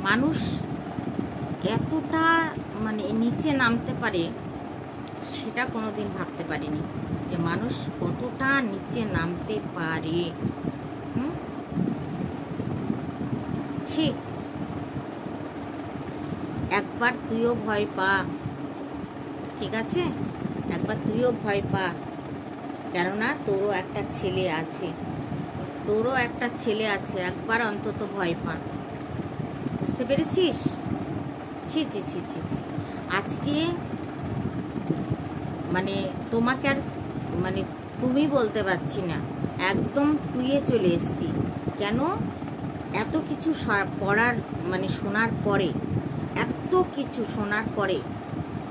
মানুষ এতটা মানে নিচে নামতে পারে সেটা কোনোদিন ভাবতে পারিনি, যে মানুষ কতটা নিচে নামতে পারে। ছি, একবার তুইও ভয় পা, ঠিক আছে? একবার তুইও ভয় পা, কেননা তোরও একটা ছেলে আছে, একবার অন্তত ভয় পা। বুঝতে পেরেছিস? ছি ছি ছি ছি ছি। আজকে মানে তোমাকে আর মানে তুমি বলতে পারছি না, একদম তুইয়ে চলে এসছি। কেন? এত কিছু পড়ার মানে শোনার পরে, এত কিছু শোনার পরে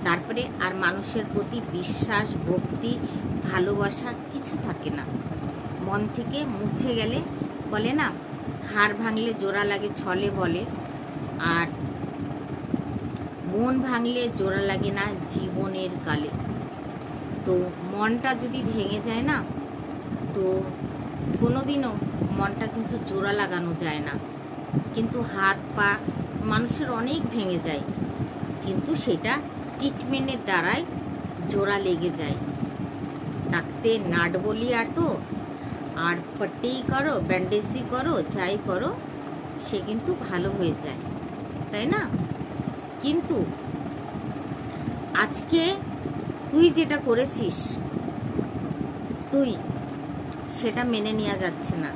তারপরে আর মানুষের প্রতি বিশ্বাস, ভক্তি, ভালোবাসা কিছু থাকে না। মন থেকে মুছে গেলে, বলে না হাড় ভাঙলে জোড়া লাগে ছলে বলে, আর মন ভাঙলে জোড়া লাগে না জীবনের কালে। তো মনটা যদি ভেঙে যায় না, তো কোনোদিনও মনটা কিন্তু জোড়া লাগানো যায় না। কিন্তু হাত পা মানুষের অনেক ভেঙে যায়, কিন্তু সেটা ট্রিটমেন্টের দ্বারাই জোড়া লেগে যায়। থাকতে নাট বলি আটো, আর পট্টি করো, ব্যান্ডেজই করো, যাই করো, সে কিন্তু ভালো হয়ে যায়, তাই না? কিন্তু আজকে তুই যেটা করেছিস, তুই সেটা মেনে নেওয়া যাচ্ছে না,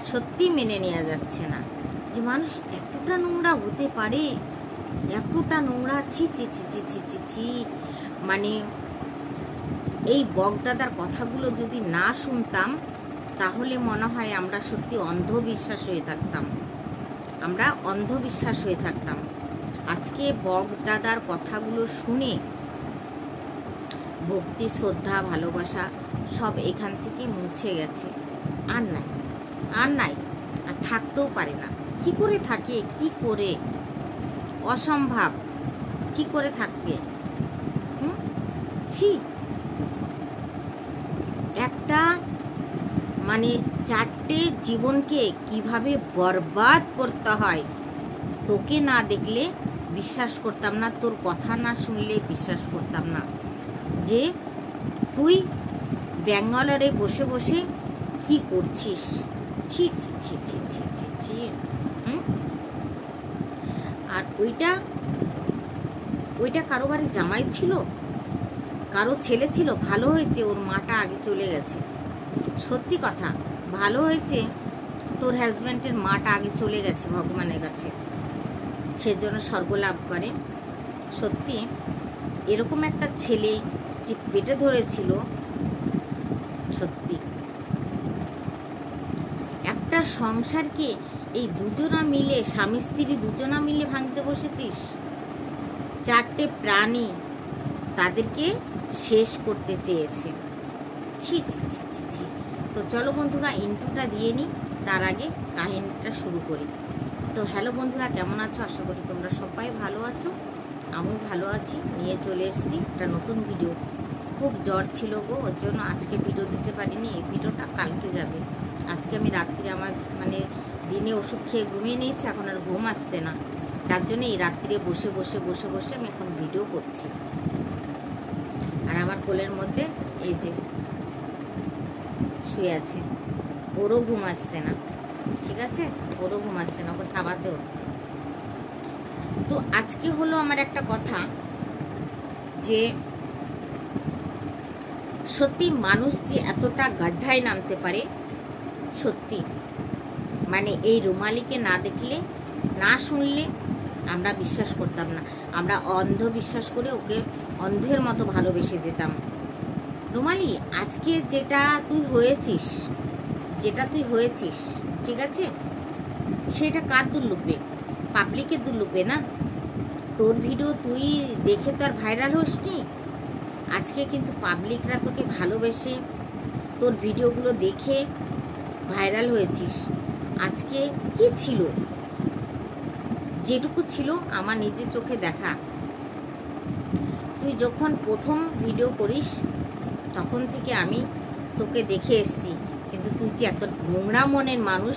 সত্যি মেনে নেওয়া যাচ্ছে না যে মানুষ এতটা নোংরা হতে পারে, এতটা নোংরা। ছি ছি ছি ছি ছি ছি ছি। মানে এই বকদাদার কথাগুলো যদি না শুনতাম, তাহলে মনে হয় আমরা সত্যি অন্ধবিশ্বাস হয়ে থাকতাম। আজকে বকদাদার কথাগুলো শুনে ভক্তি, শ্রদ্ধা, ভালোবাসা সব এখান থেকে মুছে গেছে। আর নাই, আর থাকতেও পারে না। কি করে থাকে? কি করে? অসম্ভব। কি করে থাকবে? ছি। একটা মানে 4টে জীবনকে কিভাবে বরবাদ করতে হয়, তোকে না দেখলে বিশ্বাস করতাম না, তোর কথা না শুনলে বিশ্বাস করতাম না যে তুই ব্যাঙ্গালোরে বসে বসে কি করছিস। ছি ছি ছি ছি ছি ছি ছি। আর ওইটা কারো বাড়ির জামাই ছিল, কারো ছেলে ছিল। ভালো হয়েছে ওর মাটা আগে চলে গেছে, সত্যি কথা। ভালো হয়েছে তোর হাজব্যান্ডের মাটা আগে চলে গেছে ভগবানের কাছে, সেজন্য স্বর্গ লাভ করে। সত্যি এরকম একটা ছেলে যে পেটে ধরেছিল, সত্যি একটা সংসারকে এই দুজনা মিলে, স্বামী স্ত্রী দুজনা মিলে ভাঙতে বসেছিস। 4টে প্রাণী, তাদেরকে শেষ করতে চেয়েছে। ছি ছি ছি ছি ছি। তো চলো বন্ধুরা, ইন্ট্রোটা দিয়ে নিই, তার আগে কাহিনীটা শুরু করি। তো হ্যালো বন্ধুরা, কেমন আছো? আশা করি তোমরা সবাই ভালো আছো, আমিও ভালো আছি। নিয়ে চলে এসেছি একটা নতুন ভিডিও। খুব জ্বর ছিল গো, ওর জন্য আজকে ভিডিও দিতে পারিনি। এই ভিডিওটা কালকে যাবে। আজকে আমি রাত্রি আমার মানে দিনে ওষুধ খেয়ে ঘুমিয়ে নিয়েছি, এখন আর ঘুম আসছে না, তার জন্য এই রাত্রিরে বসে বসে বসে বসে আমি এখন ভিডিও করছি। আর আমার কোলের মধ্যে এই যে শুয়ে আছে, ওরও ঘুম আসছে না, ঠিক আছে? ওরও ঘুম আসছে না, ওকে থাবাতে হচ্ছে। তো আজকে হলো আমার একটা কথা, যে সত্যি মানুষ যে এতটা গাড্ডায় নামতে পারে, সত্যি মানে এই রুমালিকে না দেখলে, না শুনলে আমরা বিশ্বাস করতাম না। আমরা অন্ধবিশ্বাস করে ওকে অন্ধের মতো ভালোবেসে যেতাম। রুমালি, আজকে যেটা তুই হয়েছিস, ঠিক আছে, সেটা কার দুর্লভে? পাবলিকের দুর্লভে না। তোর ভিডিও তুই দেখে তো আর ভাইরাল হোসনি। আজকে কিন্তু পাবলিকরা তোকে ভালোবেসে তোর ভিডিওগুলো দেখে ভাইরাল হয়েছিস। আজকে কি ছিল? যেটুকু ছিল আমার নিজের চোখে দেখা। তুই যখন প্রথম ভিডিও করিস তখন থেকে আমি তোকে দেখে এসেছি, কিন্তু তুই যে এত নোংরা মনের মানুষ,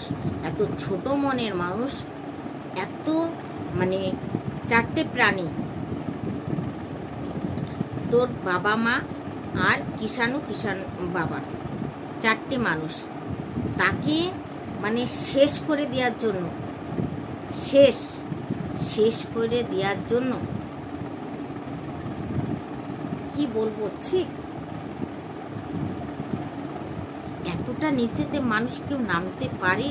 এত ছোট মনের মানুষ, এত মানে চারটে প্রাণী, তোর বাবা মা আর কিষান বাবা, চারটে মানুষ, তাকে মানে শেষ করে দেওয়ার জন্য, শেষ করে দেওয়ার জন্য কি বলবো, ঠিক এতটা নিচেতে মানুষ কেউ নামতে পারে?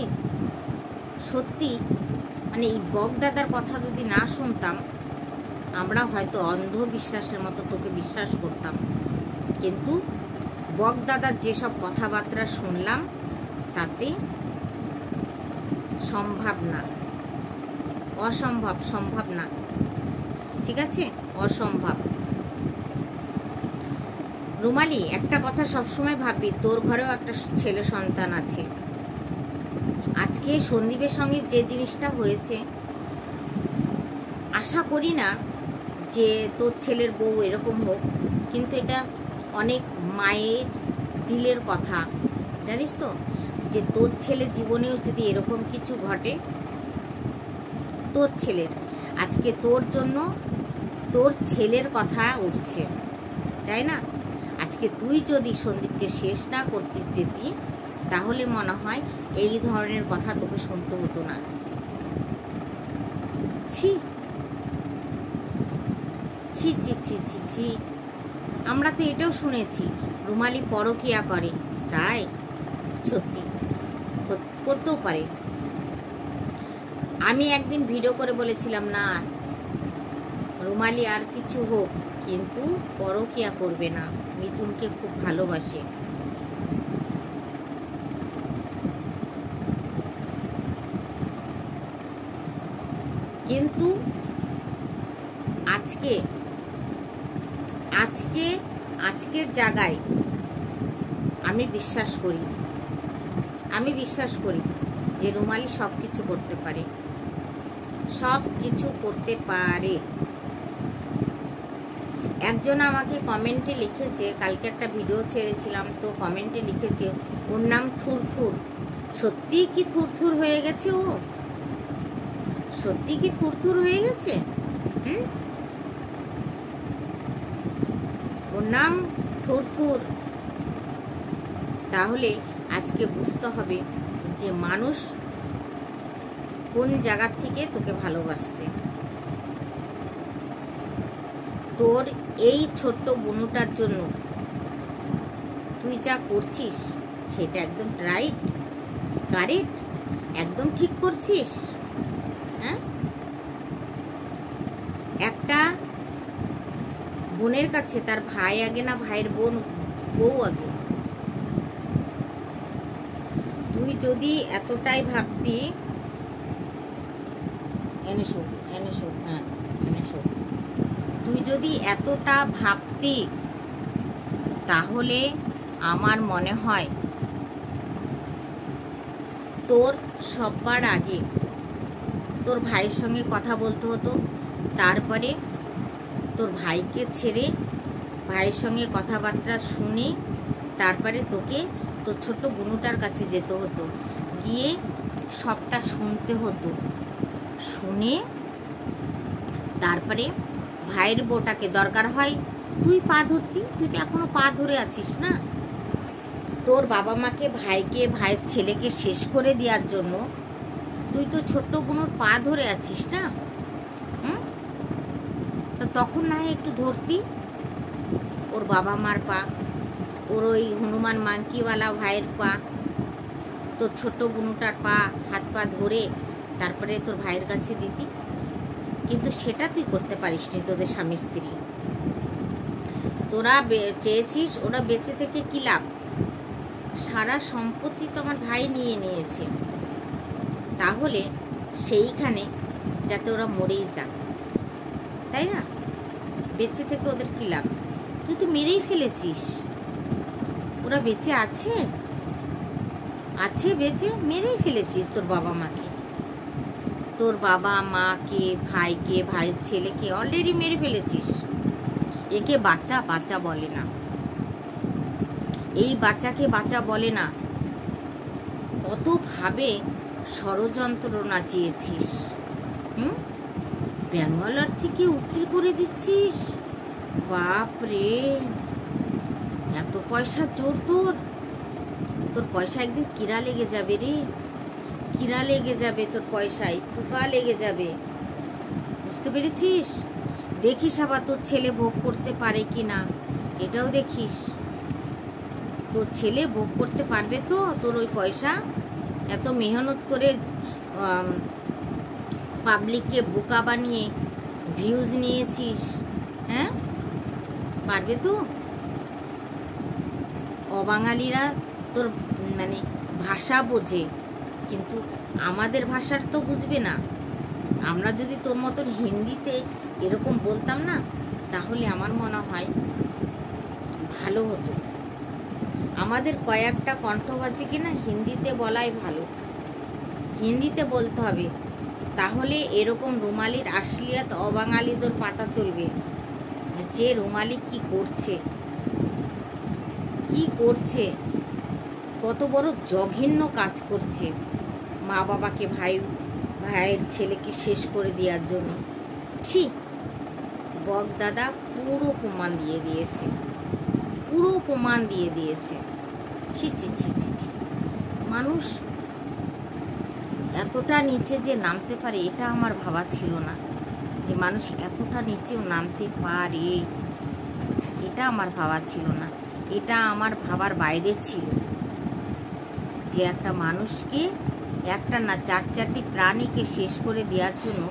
সত্যি মানে এই বকদাদার কথা যদি না শুনতাম, আমরা হয়তো অন্ধবিশ্বাসের মতো তোকে বিশ্বাস করতাম, কিন্তু বকদাদার যেসব কথাবার্তা শুনলাম তাতে সম্ভব না, সম্ভব না, ঠিক আছে, অসম্ভব। রুমালি, একটা কথা সবসময় ভাবি, তোর ঘরেও একটা ছেলে সন্তান আছে। আজকে সন্দীপের সঙ্গে যে জিনিসটা হয়েছে, আশা করি না যে তোর ছেলের বউ এরকম হোক, কিন্তু এটা অনেক মায়ের দিলের কথা, জানিস তো, যে তোর ছেলের জীবনেও যদি এরকম কিছু ঘটে, তোর ছেলের, আজকে তোর জন্য তোর ছেলের কথা উঠছে, তাই না? আজকে তুই যদি সন্দীপকে শেষ না করতে যেতি, তাহলে মনে হয় এই ধরনের কথা তোকে শুনতে হতো না। ছি ছি ছি ছি ছি ছি, আমরা তো এটাও শুনেছি রুমালি পরকিয়া করে, তাই সত্যি করতেও পারে। আমি একদিন ভিডিও করে বলেছিলাম, না রুমালি আর কিছু হোক কিন্তু পরকিয়া করবে না, মিথুনকে খুব ভালোবাসে। কিন্তু আজকের জায়গায় আমি বিশ্বাস করি যে রুমালি সব কিছু করতে পারে। একজন আমাকে কমেন্টে লিখেছে, কালকে একটা ভিডিও ছেড়েছিলাম, তো কমেন্টে লিখেছে ওর নাম থুরথুর। সত্যি কি থুরথুর হয়ে গেছে? ও সত্যি কি থুরথুর হয়ে গেছে? ওর নাম থুরথুর। তাহলে আজকে বুঝতে হবে যে মানুষ কোন জায়গা থেকে তোকে ভালোবাসছে। তোর এই ছোট্ট বুনুটার জন্য তুই যা করছিস সেটা একদম রাইট, কারেক্ট, একদম ঠিক করছিস। হ্যাঁ, একটা বোনের কাছে তার ভাই আগে না ভাইয়ের বউ আগে? তুই যদি এতটাই ভাবতি, তুই যদি এতটা ভাবতি, তাহলে আমার মনে হয় তোর সবার আগে তোর ভাইয়ের সঙ্গে কথা বলতে হতো, তারপরে তোর ভাইকে ছেড়ে ভাইয়ের সঙ্গে কথাবার্তা শুনে তারপরে তোকে তোর ছোট্ট বুনুটার কাছে যেতে হতো, গিয়ে সবটা শুনতে হতো, শুনে তারপরে ভাইয়ের বউটাকে দরকার হয় তুই পা ধরতি। তুই তো এখনো পা ধরে আছিস না। তোর বাবা মাকে, ভাইকে, ভাইয়ের ছেলেকে শেষ করে দেওয়ার জন্য তুই তো ছোট্ট বুনুর পা ধরে আছিস না। তো তখন না একটু ধরতি ওর বাবা মার পা, ওর ওই হনুমান মাংকিওয়ালা ভাইয়ের পা, তোর ছোট্ট বুনুটার পা, হাত পা ধরে তারপরে তোর ভাইয়ের কাছে দিতি। কিন্তু সেটা তুই করতে পারিসনি। তোদের স্বামী স্ত্রী তোরা চেয়েছিস ওরা বেঁচে থেকে কী লাভ? সারা সম্পত্তি তো আমার ভাই নিয়ে নিয়েছে, তাহলে সেইখানে যাতে ওরা মরেই যাক, তাই না? বেঁচে থেকে ওদের কী লাভ? তুই তো মেরেই ফেলেছিস। ওরা বেঁচে আছে বেঁচে মেরেই ফেলেছিস তোর বাবা মাকে, তোর বাবা মাকে, ভাইকে, ভাইয়ের ছেলেকে অলরেডি মেরে ফেলেছিস। একে বাচ্চা বাচ্চা বলে না, এই বাচ্চাকে বাচ্চা বলে না। কতভাবে ষড়যন্ত্র নাচিয়েছিস, হুম, ব্যাঙ্গালোর থেকে উকিল করে দিচ্ছিস? বাপ রে, এত পয়সার জোর তোর! তোর পয়সা একদিন কিরা লেগে যাবে রে, কিরা লেগে যাবে তোর পয়সায়, পোকা লেগে যাবে, বুঝতে পেরেছিস? দেখিস আবার তোর ছেলে ভোগ করতে পারে কি না, এটাও দেখিস। তোর ছেলে ভোগ করতে পারবে তো তোর ওই পয়সা? এত মেহনত করে পাবলিককে বোকা বানিয়ে ভিউজ নিয়েছিস, হ্যাঁ? পারবে তো? অবাঙালিরা তোর মানে ভাষা বোঝে, কিন্তু আমাদের ভাষার তো বুঝবে না। আমরা যদি তোর মতন হিন্দিতে এরকম বলতাম না, তাহলে আমার মনে হয় ভালো হতো। আমাদের কয়েকটা কণ্ঠক আছে কিনা হিন্দিতে বলাই ভালো, হিন্দিতে বলতে হবে, তাহলে এরকম রুমালির আশলিয়াত অবাঙালিদের পাতা চলবে যে রুমালি কি করছে, কি করছে, কত বড় জঘন্য কাজ করছে মা বাবাকে, ভাইয়ের ছেলেকে শেষ করে দেওয়ার জন্য। ছি, বক দাদা পুরো প্রমাণ দিয়ে দিয়েছে, পুরো প্রমাণ দিয়ে দিয়েছে। ছি ছি ছি ছি ছি, মানুষ এতটা নিচে যে নামতে পারে এটা আমার ভাবা ছিল না, যে মানুষ এতটা নিচেও নামতে পারে এটা আমার ভাবা ছিল না, এটা আমার ভাবার বাইরে ছিল। যে একটা মানুষকে, একটা না চারটি প্রাণীকে শেষ করে দেওয়ার জন্য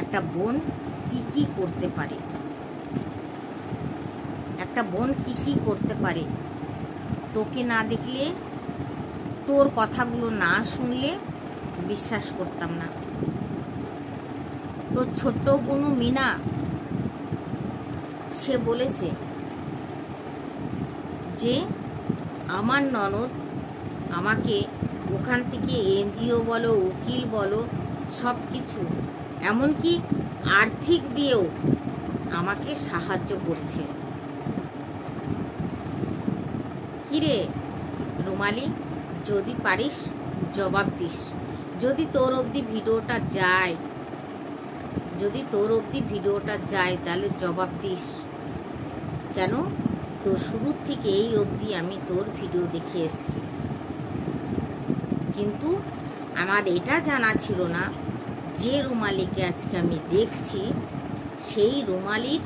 একটা বোন কি কি করতে পারে, একটা বোন কি কি করতে পারে। তোকে না দেখলে, তোর কথাগুলো না শুনলে বিশ্বাস করতাম না। তোর ছোট্ট বুনু মিনা, সে বলেছে যে আমার ননদ আমাকে ওখান থেকে এনজিও বলো, উকিল বলো, সব কিছু, এমনকি আর্থিক দিয়েও আমাকে সাহায্য করছে। কিরে রুমালি, যদি পারিস জবাব দিস। যদি তোর অবধি ভিডিওটা যায়, যদি তোর অবধি ভিডিওটা যায় তাহলে জবাব দিস। কেন? তোর শুরুর থেকে এই অবধি আমি তোর ভিডিও দেখে এসেছি, কিন্তু আমার এটা জানা ছিল না যে রুমালিকে আজকে আমি দেখছি, সেই রুমালির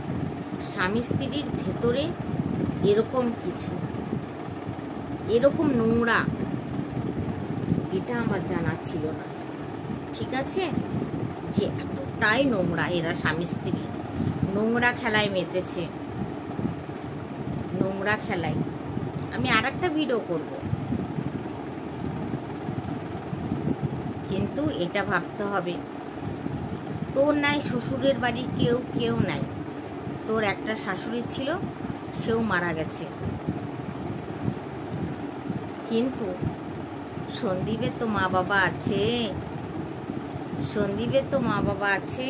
স্বামী স্ত্রীর ভেতরে এরকম কিছু, এরকম নোংরা, এটা আমার জানা ছিল না। ঠিক আছে, যে এতটাই নোংরা এরা স্বামী স্ত্রী, নোংরা খেলায় মেতেছে, নোংরা খেলায়। আমি আর একটা ভিডিও করব, কিন্তু এটা ভাবতে হবে তোর নাই শ্বশুরের বাড়ির কেউ নাই। তোর একটা শাশুড়ি ছিল, সেও মারা গেছে, কিন্তু সন্দীপের তো মা বাবা আছে, সন্দীপের তো মা বাবা আছে।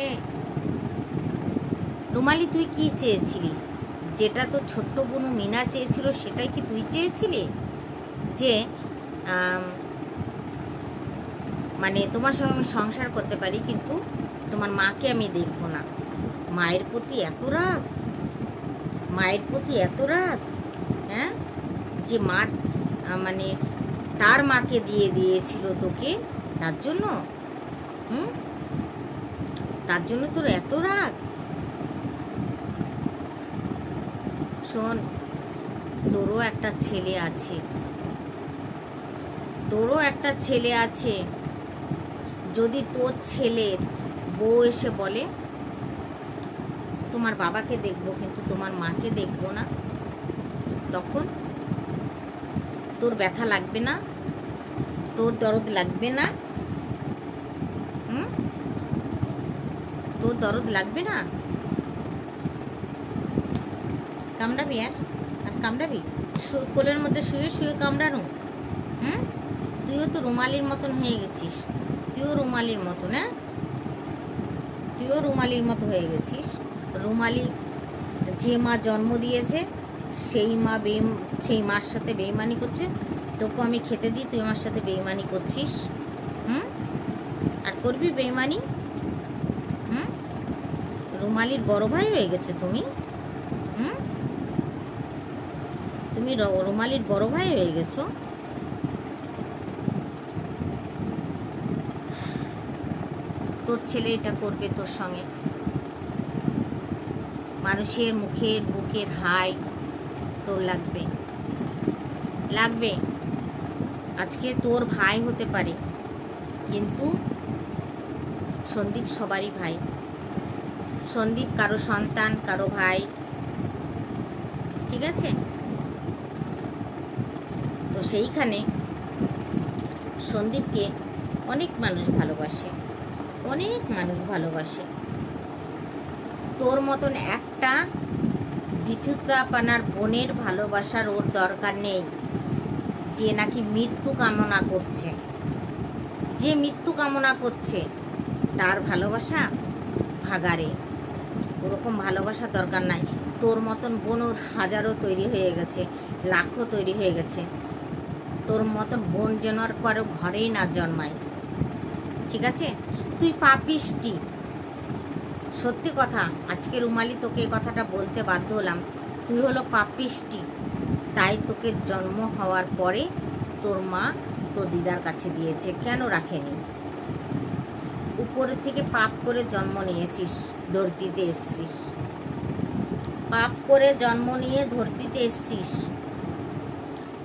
রুমালি, তুই কি চেয়েছিলি? যেটা তো ছোট্ট বুনু মিনা চেয়েছিল সেটাই কি তুই চেয়েছিলি? যে মানে তোমার সঙ্গে আমি সংসার করতে পারি, কিন্তু তোমার মাকে আমি দেখব না। মায়ের প্রতি এত রাগ, মায়ের প্রতি এত রাগ, হ্যাঁ, যে মা মানে তার মাকে দিয়ে দিয়েছিল তোকে, তার জন্য, তার জন্য তোর এত রাগ। শোন, তোরও একটা ছেলে আছে, তোরও একটা ছেলে আছে। যদি তোর ছেলের বউ এসে বলে তোমার বাবাকে দেখবো কিন্তু তোমার মাকে দেখবো না, তখন তোর ব্যথা লাগবে না? তোর দরদ লাগবে না? তোর দরদ লাগবে না? কামড়াবি? আর কামড়াবি? কোলের মধ্যে শুয়ে শুয়ে কামড়ানো? তুইও তো রুমালির মতন হয়ে গেছিস, তুইও রুমালির মতন, হ্যাঁ, তুইও রুমালির মতো হয়ে গেছিস। রুমালি যে মা জন্ম দিয়েছে সেই মার সাথে বেইমানি করছে। তোকে আমি খেতে দিই, তুই আমার সাথে বেইমানি করছিস, আর করবি বেইমানি। রুমালির বড় ভাই হয়ে গেছে তুমি। তুমি রুমালির বড় ভাই হয়ে গেছো। তোর ছেলে এটা করবে তোর সঙ্গে? মানুষের মুখের বুকের হাই তোর লাগবে? লাগবে। আজকে তোর ভাই হতে পারে, কিন্তু সন্দীপ সবারই ভাই। সন্দীপ কারো সন্তান, কারো ভাই, ঠিক আছে? তো সেইখানে সন্দীপকে অনেক মানুষ ভালোবাসে, অনেক মানুষ ভালোবাসে। তোর মতন একটা বিচুত্রাপানার বোনের ভালোবাসার ওর দরকার নেই, যে নাকি মৃত্যু কামনা করছে। যে মৃত্যু কামনা করছে তার ভালোবাসা ভাগারে। ওরকম ভালোবাসা দরকার নাই। তোর মতন বোন ওর হাজারো তৈরি হয়ে গেছে, লাখো তৈরি হয়ে গেছে। তোর মতন বোন যেন আর কারো ঘরেই না জন্মায়, ঠিক আছে? তুই পাপিষ্টি, সত্যি কথা। আজকে রুমালি তোকে কথাটা বলতে বাধ্য হলাম। তুই হলো পাপিষ্টি। তাই তোকে জন্ম হওয়ার পরে তোর মা তোর দিদার কাছে দিয়েছে, কেন রাখেনি? উপরের থেকে পাপ করে জন্ম নিয়েছিস, ধরতিতে এসছিস। পাপ করে জন্ম নিয়ে ধরতিতে এসছিস,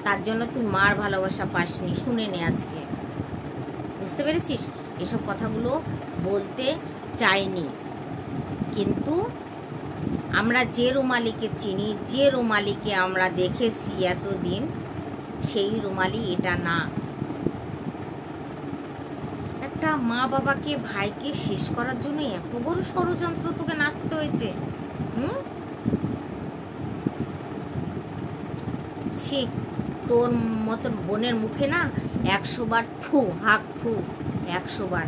তার জন্য তুই মার ভালোবাসা পাসনি। শুনে নে আজকে, বুঝতে পেরেছিস? এসব কথাগুলো বলতে চাইনি, কিন্তু আমরা যে রুমালিকে চিনি, যে রুমালিকে আমরা দেখেছি এতদিন, সেই রুমালি এটা না। একটা মা বাবাকে, ভাইকে শেষ করার জন্য এত বড় ষড়যন্ত্র তোকে নাচতে হয়েছে। ছি, তোর মতন বোনের মুখে না 100 বার থু, হাক থু, 100 বার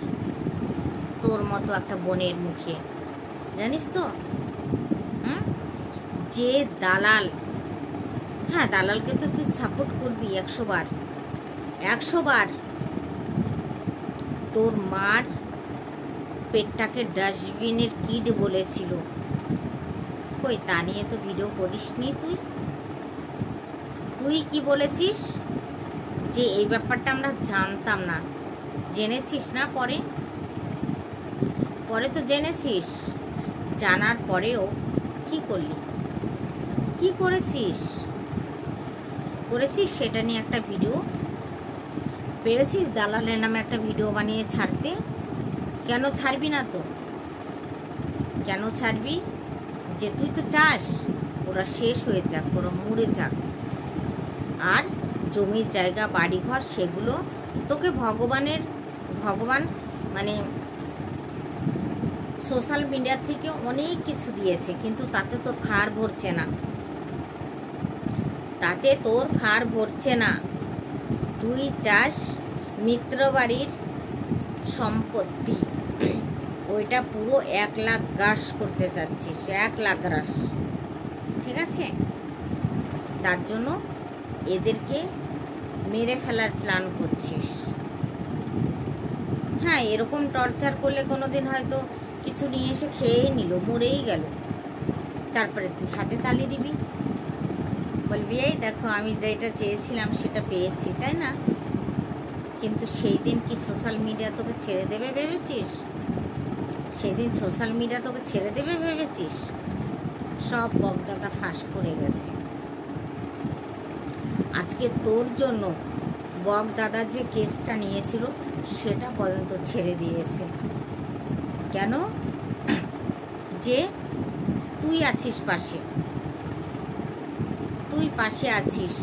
তোর মতো একটা বোনের মুখে, জানিস তো? যে দালাল, হ্যাঁ দালালকে তো তুই সাপোর্ট করবি 100 বার, 100 বার। তোর মার পেটটাকে ডাস্টবিনের কিড বলেছিল, কই তা নিয়ে তো ভিডিও করিসনি তুই। তুই কি বলেছিস যে এই ব্যাপারটা আমরা জানতাম না, জেনেছিস না পরে? পরে তো জেনেছিস। জানার পরেও কি করলি? কি করেছিস? সেটা নিয়ে একটা ভিডিও পেরেছিস, দালালের নামে একটা ভিডিও বানিয়ে ছাড়তে। কেন ছাড়বি না? তো কেন ছাড়বি? যে তুই তো চাস ওরা শেষ হয়ে যাক, ওরা মরে যাক, আর জমির জায়গা বাড়িঘর সেগুলো তোকে ভগবান মানে সোশ্যাল মিডিয়া থেকে অনেক কিছু দিয়েছে, কিন্তু তাতে তোর ফার ভরছে না, তাতে তোর ফার ভরছে না। তুই চাস মিত্রবাড়ির সম্পত্তি, ওইটা পুরো 1 লাখ গ্রাস করতে চাচ্ছিস, 1 লাখ গ্রাস, ঠিক আছে? তার জন্য এদেরকে মেরে ফেলার প্ল্যান করছিস। হ্যাঁ, এরকম টর্চার করলে কোনো দিন হয়তো কিছু নিয়ে এসে খেয়েই নিল, মরেই গেল, তারপরে তুই হাতে তালি দিবি, বলবি এই দেখো আমি যেটা চেয়েছিলাম সেটা পেয়েছি, তাই না? কিন্তু সেই দিন কি সোশ্যাল মিডিয়া তোকে ছেড়ে দেবে ভেবেছিস? সেদিন সোশ্যাল মিডিয়া তোকে ছেড়ে দেবে ভেবেছিস? সব বকদাদা ফাঁস করে গেছে। আজকে তোর জন্য বকদাদা যে কেসটা নিয়েছিল সেটা পর্যন্ত ছেড়ে দিয়েছে। কেন? যে তুই আছিস পাশে, তুই পাশে আছিস,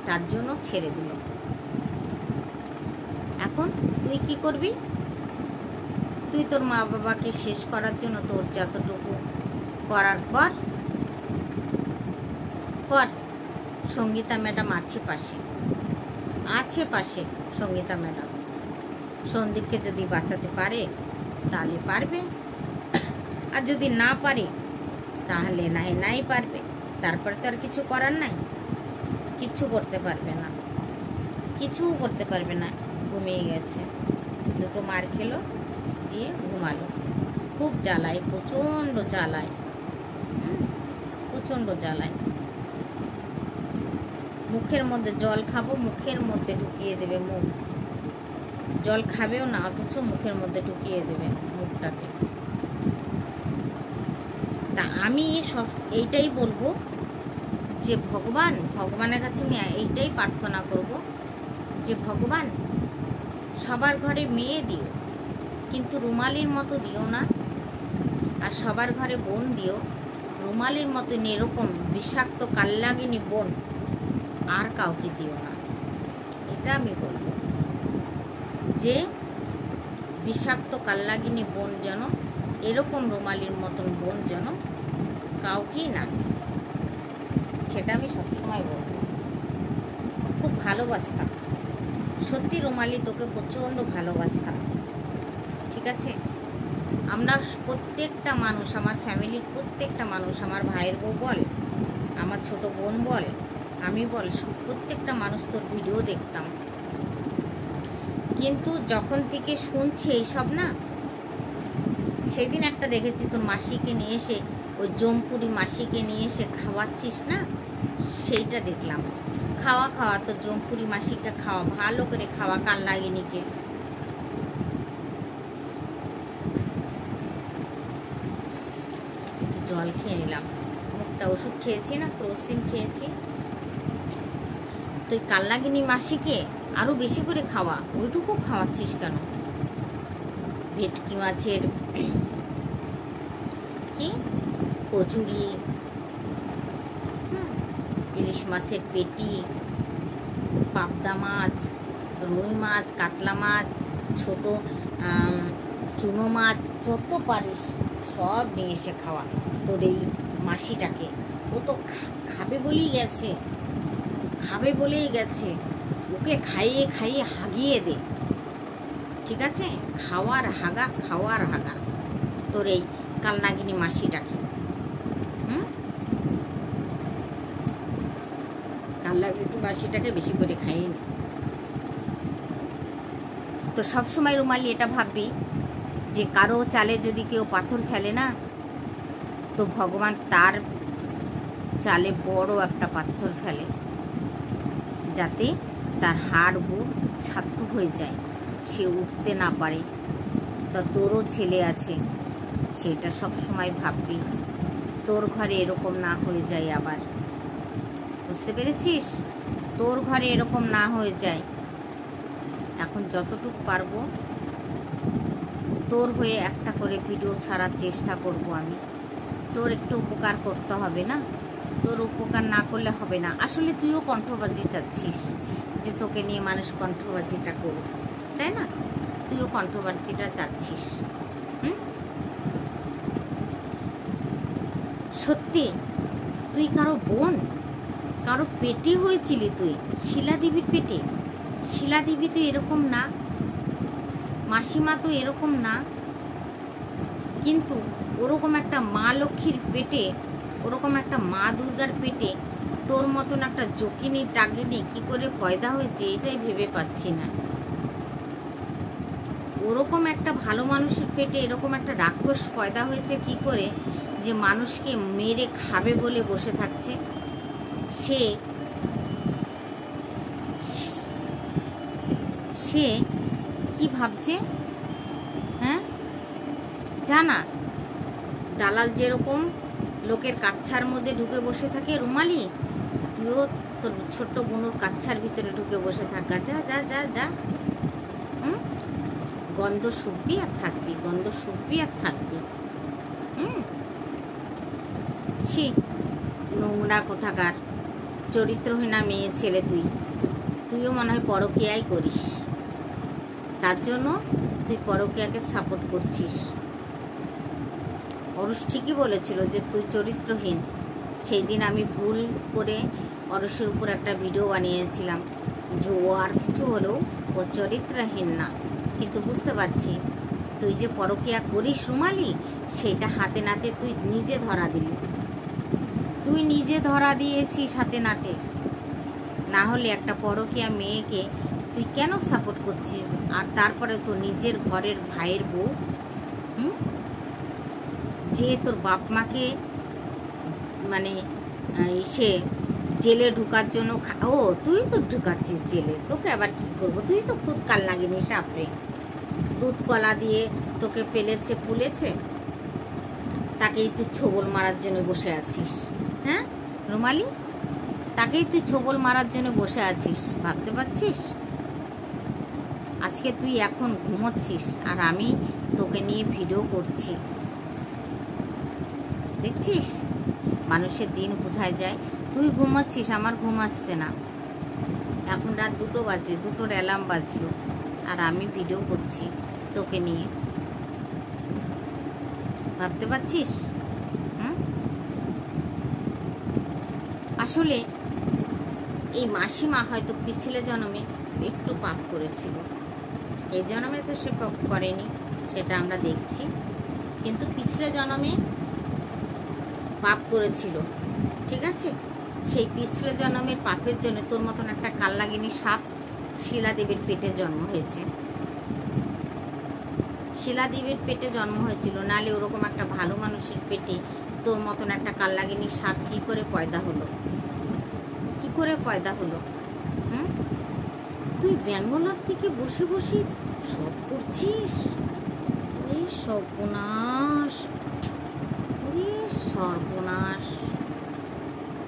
তার জন্য ছেড়ে দিল। এখন তুই কি করবি? তুই তোর মা বাবাকে শেষ করার জন্য তোর যতটুকু করার কর। সঙ্গীতা ম্যাডাম আছে পাশে, সঙ্গীতা ম্যাডাম সন্দীপকে যদি বাঁচাতে পারে তাহলে পারবে, আর যদি না পারে তাহলে নাই পারবে। তারপরে তো আর কিছু করার নাই, কিচ্ছু করতে পারবে না, ঘুমিয়ে গেছে, 2টো মার খেলো, দিয়ে ঘুমালো। খুব জ্বালায়, প্রচণ্ড জ্বালায়, প্রচণ্ড জ্বালায়। মুখের মধ্যে জল খাবো, মুখের মধ্যে ঢুকিয়ে দেবে মুখ। জল খাবেও না, অথচ মুখের মধ্যে ঢুকিয়ে দেবে মুখটাকে। তা আমি এইটাই বলবো যে ভগবানের কাছে আমি এইটাই প্রার্থনা করব যে ভগবান, সবার ঘরে মেয়ে দিও, কিন্তু রুমালির মতো দিও না। আর সবার ঘরে বোন দিও, রুমালির মতন এরকম বিষাক্ত কালনাগিনী বোন আর কাউকে দিও না। এটা আমি বলবো যে বিষাক্ত কালনাগিনী বোন যেন, এরকম রুমালির মতন বোন যেন কাউকেই না দেয়। সেটা আমি সবসময় বলবো। খুব ভালোবাসতাম, সত্যি রুমালি তোকে প্রচণ্ড ভালোবাসতাম, ঠিক আছে? আমরা প্রত্যেকটা মানুষ, আমার ফ্যামিলির প্রত্যেকটা মানুষ, আমার ভাইয়ের বউ বল, আমার ছোট বোন বল, আমি বল, প্রত্যেকটা মানুষ তোর ভিডিও দেখতাম। কিন্তু যখন থেকে শুনছি এইসব না, সেদিন একটা দেখেছি তোর মাসিকে নিয়ে এসে, ওই জমপুরি মাসিকে নিয়ে এসে খাওয়াচ্ছিস না, সেইটা দেখলাম। খাওয়া তো জমপুরি মাসিকে খাওয়া, ভালো করে খাওয়া কালনাগিনীকে। একটু জল খেয়ে নিলাম, মুখটা ওষুধ খেয়েছি না, ক্রোসিন খেয়েছি। তো কালনাগিনী মাসিকে আরও বেশি করে খাওয়া, ওইটুকু খাওয়াচ্ছিস কেন? ভেটকি মাছের কি কচুরি, ইলিশ মাছের পেটি, পাবদা মাছ, রুই মাছ, কাতলা মাছ, ছোট চুনো মাছ, যত পারিস সব নিয়ে এসে খাওয়া তোর এই মাসিটাকে। ও তো খাবে বলেই গেছে, খাবে বলেই গেছে, ওকে খাইয়ে খাইয়ে হাগিয়ে দে, ঠিক আছে? খাওয়ার হাগা তোর এই কালনাগিনী মাসিটাকে। কালনাগিনী মাসিটাকে বেশি করে খাইয়ে নে। তো সবসময় রুমালি এটা ভাববি যে কারো চালে যদি কেউ পাথর ফেলে না, তো ভগবান তার চালে বড় একটা পাথর ফেলে, যাতে তার হাড় গুড় ছাত্র হয়ে যায়, সে উঠতে না পারে। তা তোরও ছেলে আছে, সেটা সবসময় ভাববি, তোর ঘরে এরকম না হয়ে যায় আবার। বুঝতে পেরেছিস? তোর ঘরে এরকম না হয়ে যায়। এখন যতটুকু পারবো তোর হয়ে একটা করে ভিডিও ছাড়ার চেষ্টা করব আমি। তোর একটু উপকার করতে হবে না? তোর উপকার না করলে হবে না। আসলে তুইও কণ্ঠবাজি চাচ্ছিস যে তোকে নিয়ে মানুষ কণ্ঠবাজিটা করুক, তাই না? তুইও কণ্ঠবাজিটা চাচ্ছিস। সত্যি তুই কারো বোন, কারো পেটে হয়েছিলি তুই, শিলাদেবীর পেটে। শিলাদেবী তো এরকম না, মাসিমা তো এরকম না, কিন্তু ওরকম একটা মা লক্ষ্মীর পেটে, ওরকম একটা মা দুর্গার পেটে তোর মতন একটা জকিনী টাকিনি কি করে পয়দা হয়েছে, এটাই ভেবে পাচ্ছি না। ওরকম একটা ভালো মানুষের পেটে এরকম একটা রাক্ষস পয়দা হয়েছে কি করে, যে মানুষকে মেরে খাবে বলে বসে থাকছে। সে কি ভাবছে? হ্যাঁ, জানা দালাল যেরকম লোকের কাচ্ছার মধ্যে ঢুকে বসে থাকে রুমালি, তুইও তোর ছোট্ট গুনুর কাচ্ছার ভিতরে ঢুকে বসে থাকা। যা যা যা যা, গন্ধ শুকবি আর থাকবি, গন্ধ শুকবি আর থাকবি। ছি, নোংরা কোথাকার চরিত্রহীনা মেয়ে ছেলে তুইও মনে হয় পরকীয়াই করিস, তার জন্য তুই পরকীয়াকে সাপোর্ট করছিস। অরুষ ঠিকই বলেছিল যে তুই চরিত্রহীন। সেই দিন আমি ভুল করে অরুষের উপর একটা ভিডিও বানিয়েছিলাম যে ও আর কিছু হলেও ও চরিত্রহীন না, কিন্তু বুঝতে পারছি তুই যে পরকীয়া করিস রুমালি, সেইটা হাতে নাতে তুই নিজে ধরা দিলি। তুই নিজে ধরা দিয়েছিস হাতে নাতে, না হলে একটা পরকীয়া মেয়েকে তুই কেন সাপোর্ট করছিস? আর তারপরে তো নিজের ঘরের ভাইয়ের বউ, যে তোর বাপ মাকে মানে সে জেলে ঢুকার জন্য ও তুই তো ঢুকাচ্ছিস জেলে, তোকে আবার কি করবো, তুই তো খুদ কাল লাগিনি সাপড়ে, দুধ কলা দিয়ে তোকে পেলেছে পুলেছে, তাকেই তুই ছোবল মারার জন্য বসে আছিস। হ্যাঁ রুমালি, তাকেই তুই ছোবল মারার জন্য বসে আছিস, ভাবতে পারছিস? আজকে তুই এখন ঘুমোচ্ছিস আর আমি তোকে নিয়ে ভিডিও করছি, দেখছিস মানুষের দিন কোথায় যায়। তুই ঘুমোচ্ছিস, আমার ঘুম আসছে না, এখন রাত 2টো বাজে, 2টোর অ্যালার্ম বাজলো আর আমি ভিডিও করছি তোকে নিয়ে, ভাবতে পারছিস? আসলে এই মাসিমা হয়তো পিছলে জন্মে একটু পাপ করেছিল, এই জন্মে তো সে পাপ করেনি, সেটা আমরা দেখছি, কিন্তু পিছলে জন্মে পাপ করেছিল, ঠিক আছে? সেই পিছলে জন্মের পাপের জন্য তোর মতন একটা কালনাগিনী সাপ শিলাদেবীর পেটে জন্ম হয়েছে, শিলাদেবীর পেটে জন্ম হয়েছিল, নালে ওরকম একটা ভালো মানুষের পেটে তোর মতন একটা কালনাগিনী সাপ কি করে পয়দা হলো, কি করে পয়দা হলো? তুই ব্যাঙ্গালোর থেকে বসে বসে সব করছিস, ওরে সর্বনাশ, ওরে সর্বনাশ,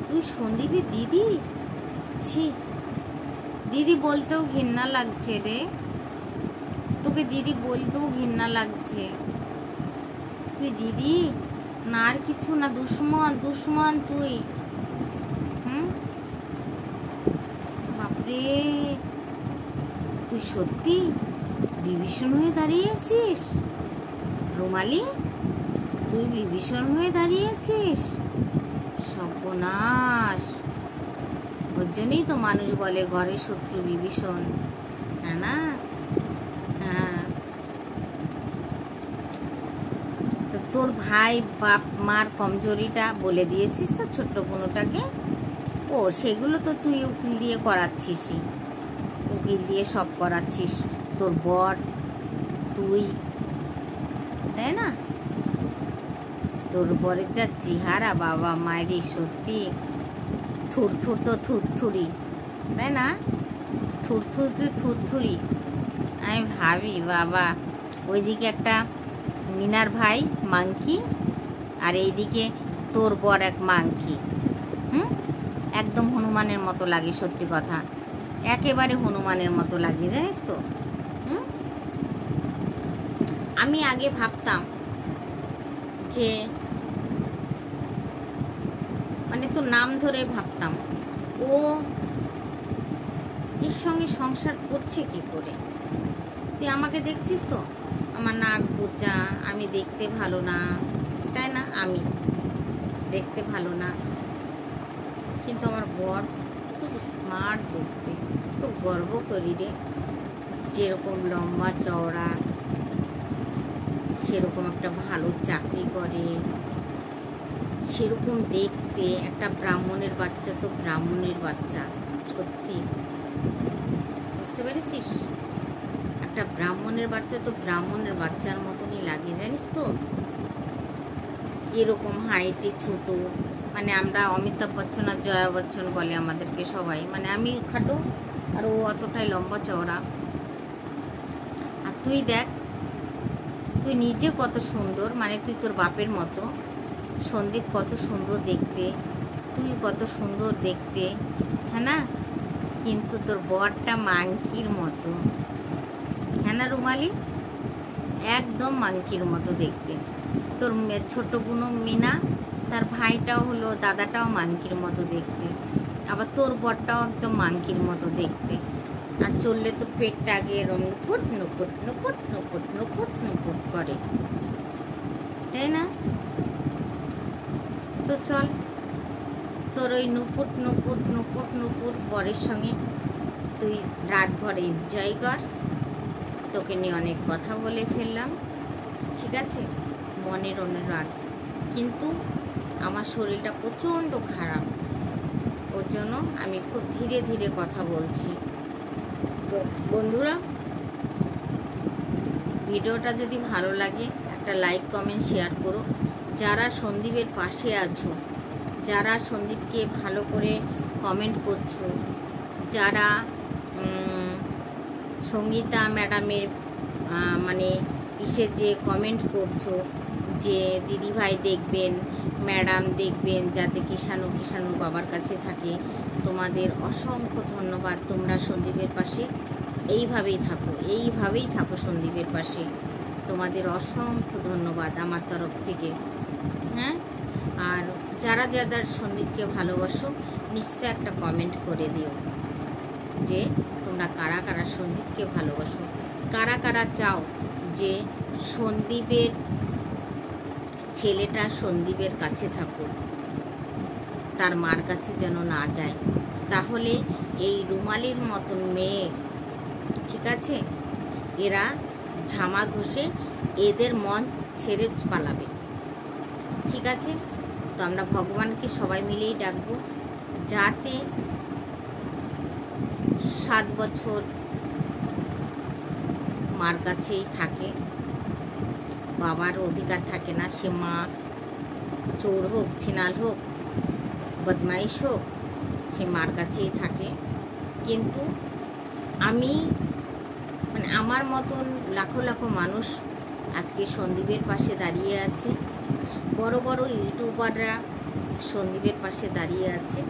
তুই সন্দীপের দিদি? ছি, দিদি বলতেও ঘৃণা লাগছে রে, তোকে দিদি বলতেও ঘৃণা লাগছে, তুই দিদি না আর কিছু না, দুশ্মন, দুশ্মন তুই। বাপরে, তুই সত্যি বিভীষণ হয়ে দাঁড়িয়েছিস রুমালি, তুই বিভীষণ হয়ে দাঁড়িয়েছিস, সর্বনাশ। ওর জন্যই তো মানুষ বলে ঘরের শত্রু বিভীষণ, হ্যাঁ না? হ্যাঁ, তো তোর ভাই বাপ মার কমজোরিটা বলে দিয়েছিস তো ছোট্ট বোনটাকে, ও সেগুলো তো তুই উকিল দিয়ে করাচ্ছিসই, উকিল দিয়ে সব করাচ্ছিস, তোর বর তুই, তাই না? তোর বরের যা চেহারা বাবা মায়েরই, সত্যি থুরথুর তো থুরথুরি, তাই না? থুরথুর তো থুরথুরি। আমি ভাবি বাবা, ওইদিকে একটা মিনার ভাই মাংকি আর এইদিকে তোর বর এক মাংকি, একদম হনুমানের মতো লাগে, সত্যি কথা একেবারে হনুমানের মতো লাগে, জানিস তো? আমি আগে ভাবতাম যে মানে তোর নাম ধরে ভাবতাম ও এর সঙ্গে সংসার করছে কি করে। তুই আমাকে দেখছিস তো, আমার নাক বোচা, আমি দেখতে ভালো না, তাই না? আমি দেখতে ভালো না, কিন্তু আমার বর খুব স্মার্ট দেখতে, খুব গর্ব করি রে, যেরকম লম্বা চওড়া, সেরকম একটা ভালো চাকরি করে, সেরকম দেখতে, একটা ব্রাহ্মণের বাচ্চা তো ব্রাহ্মণের বাচ্চা, সত্যি বুঝতে পেরেছিস? একটা ব্রাহ্মণের বাচ্চা তো ব্রাহ্মণের বাচ্চার মতনই লাগে, জানিস তো? এরকম হাইটে ছোট, মানে আমরা অমিতাভ বচ্চন আর জয়া বচ্চন বলে আমাদেরকে সবাই, মানে আমি খাটো আর ও অতটাই লম্বা চওড়া। আর তুই দেখ, তুই নিজে কত সুন্দর, মানে তুই তোর বাপের মতো, সন্দীপ কত সুন্দর দেখতে, তুই কত সুন্দর দেখতে, হ্যাঁ না? কিন্তু তোর বরটা মাংকির মতো, হ্যাঁ না রুমালি? একদম মাংকির মতো দেখতে। তোর ছোট বোনও মিনা, তার ভাইটাও হলো, দাদাটাও মাংকির মতো দেখতে, আবার তোর বরটাও একদম মাংকির মতো দেখতে, আর চললে তো পেটটা আগে এরম নুপুট নুপুট নুপুট নুপুট নুপুট নুপুট করে, তাই না? তো চল, তোর ওই নুপুট নুপুট নুপুট নুপুট বরের সঙ্গে তুই রাত ভর এনজয় কর, তোকে নিয়ে অনেক কথা বলে ফেললাম, ঠিক আছে? মনের অনুরাগ, কিন্তু আমার শরীরটা প্রচণ্ড খারাপ, ওর জন্য আমি খুব ধীরে ধীরে কথা বলছি। তো বন্ধুরা, ভিডিওটা যদি ভালো লাগে একটা লাইক কমেন্ট শেয়ার করো, যারা সন্দীপের পাশে আছো, যারা সন্দীপকে ভালো করে কমেন্ট করছো, যারা সঙ্গীতা ম্যাডামের মানে যে কমেন্ট করছো যে দিদিভাই দেখবেন, ম্যাডাম দেখবেন, যাতে কিষাণু বাবার কাছে থাকে, তোমাদের অসংখ্য ধন্যবাদ। তোমরা সন্দীপের পাশে এইভাবেই থাকো সন্দীপের পাশে। তোমাদের অসংখ্য ধন্যবাদ আমার তরফ থেকে। হ্যাঁ, আর যারা যারা সন্দীপকে ভালোবাসো নিশ্চয় একটা কমেন্ট করে দিও যে তোমরা কারা কারা সন্দীপকে ভালোবাসো, কারা কারা চাও যে সন্দীপের ছেলেটা সন্দীপের কাছে থাকুক, তার মার কাছে যেন না যায়। তাহলে এই রুমালির মতন মেয়ে, ঠিক আছে, এরা ঝামা ঘষে এদের মন ছেড়ে পালাবে। ঠিক আছে, তো আমরা ভগবানকে সবাই মিলেই ডাকবো যাতে 7 বছর মার কাছেই থাকে। বাবার অধিকার থাকে না, সে মা চোর হোক, ছিনাল হোক, বদমাইশ হোক, সে মার কাছেই থাকে। কিন্তু আমি মানে আমার মতন লাখো লাখো মানুষ আজকে সন্দীপের পাশে দাঁড়িয়ে আছে, বড় বড় ইউটিউবাররা সন্দীপের পাশে দাঁড়িয়ে আছে।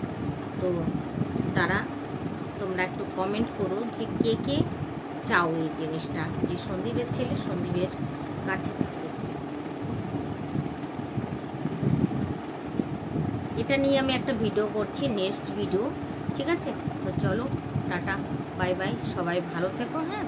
তো তোমরা একটু কমেন্ট করো যে কে কে চাও এই জিনিসটা, যে সন্দীপের ছেলে সন্দীপের কাছে থাকুক। এটা নিয়ে আমি একটা ভিডিও করছি, নেক্সট ভিডিও। ঠিক আছে, তো চলো, টাটা, বাই বাই, সবাই ভালো থেকো। হ্যাঁ।